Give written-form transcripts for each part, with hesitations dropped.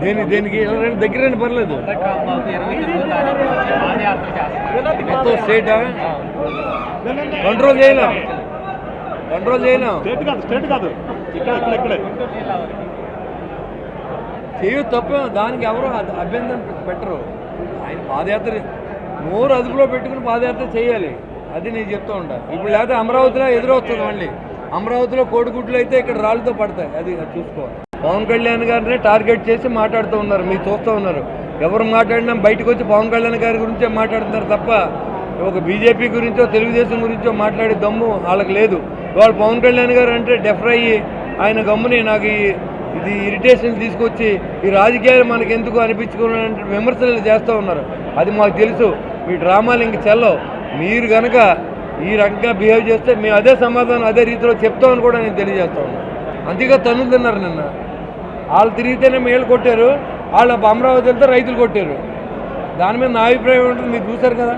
దేనికి దగ్గర పర్లేదు మొత్తం స్టేట్ కంట్రోల్ చేయలేం చేయు తప్ప దానికి ఎవరు అభ్యంతరం పెట్టరు. ఆయన పాదయాత్ర నోరు అదుపులో పెట్టుకుని పాదయాత్ర చేయాలి, అది నేను చెప్తూ ఉంటాను. ఇప్పుడు లేకపోతే అమరావతిలో ఎదురవుతుంది, మళ్ళీ అమరావతిలో కోడిగుడ్లు అయితే ఇక్కడ రాళ్ళతో పడతాయి, అది చూసుకోవాలి. పవన్ కళ్యాణ్ గారిని టార్గెట్ చేసి మాట్లాడుతూ ఉన్నారు, మీరు చూస్తూ ఉన్నారు. ఎవరు మాట్లాడినా బయటకు వచ్చి పవన్ కళ్యాణ్ గారి గురించే మాట్లాడుతున్నారు తప్ప ఒక బీజేపీ గురించో తెలుగుదేశం గురించో మాట్లాడే దమ్ము వాళ్ళకి లేదు. వాళ్ళు పవన్ కళ్యాణ్ గారు అంటే డెఫర్ అయ్యి ఆయన గమ్ముని నాకు ఇది ఇరిటేషన్ తీసుకొచ్చి ఈ రాజకీయాలు మనకు ఎందుకు అనిపించుకున్నారంటే విమర్శలు చేస్తూ ఉన్నారు. అది మాకు తెలుసు, మీ డ్రామాలు ఇంక చెల్లవు. మీరు కనుక ఈ రకంగా బిహేవ్ చేస్తే మేము అదే సమాధానం అదే రీతిలో చెప్తామని కూడా నేను తెలియజేస్తా ఉన్నాను. అంతేగా తన్నులు తిన్నారు నిన్న. వాళ్ళు తిరిగితేనే మేలు కొట్టారు, వాళ్ళ అమరావతి వెళ్తే రైతులు కొట్టారు. దాని మీద నా అభిప్రాయం ఉంటుంది, మీరు చూశారు కదా.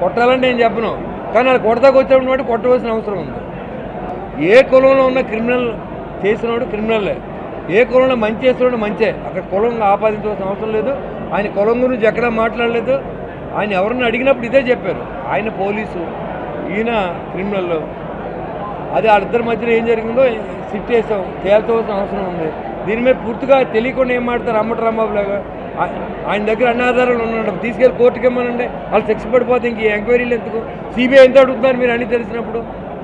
కొట్టాలని నేను చెప్పను, కానీ వాళ్ళు కొడతాకు వచ్చేప్పుడు బట్టి కొట్టవలసిన అవసరం ఉంది. ఏ కులంలో ఉన్న క్రిమినల్ చేసినవాడు క్రిమినల్లే, ఏ కులంలో మంచి చేసినవాడు మంచే. అక్కడ కులం ఆపాదించవలసిన అవసరం లేదు. ఆయన కులం గురించి ఎక్కడా మాట్లాడలేదు. ఆయన ఎవరిని అడిగినప్పుడు ఇదే చెప్పారు, ఆయన పోలీసు, ఈయన క్రిమినల్. అది వాళ్ళిద్దరి మధ్యలో ఏం జరిగిందో సిట్ చేసాం, తేల్చవలసిన అవసరం ఉంది. దీని మీద పూర్తిగా తెలియకుండా ఏం మాడతారు అమ్మటి రాంబాబు లాగా. ఆయన దగ్గర అన్ని ఆధారాలు ఉన్నాడు, తీసుకెళ్ళి కోర్టుకి ఇమ్మనండి. వాళ్ళు శిక్ష పడిపోతే ఇంక ఎంక్వైరీలు ఎందుకు? సిబిఐ ఎంత అడుగుతున్నారు మీరు అన్నీ తెలిసినప్పుడు?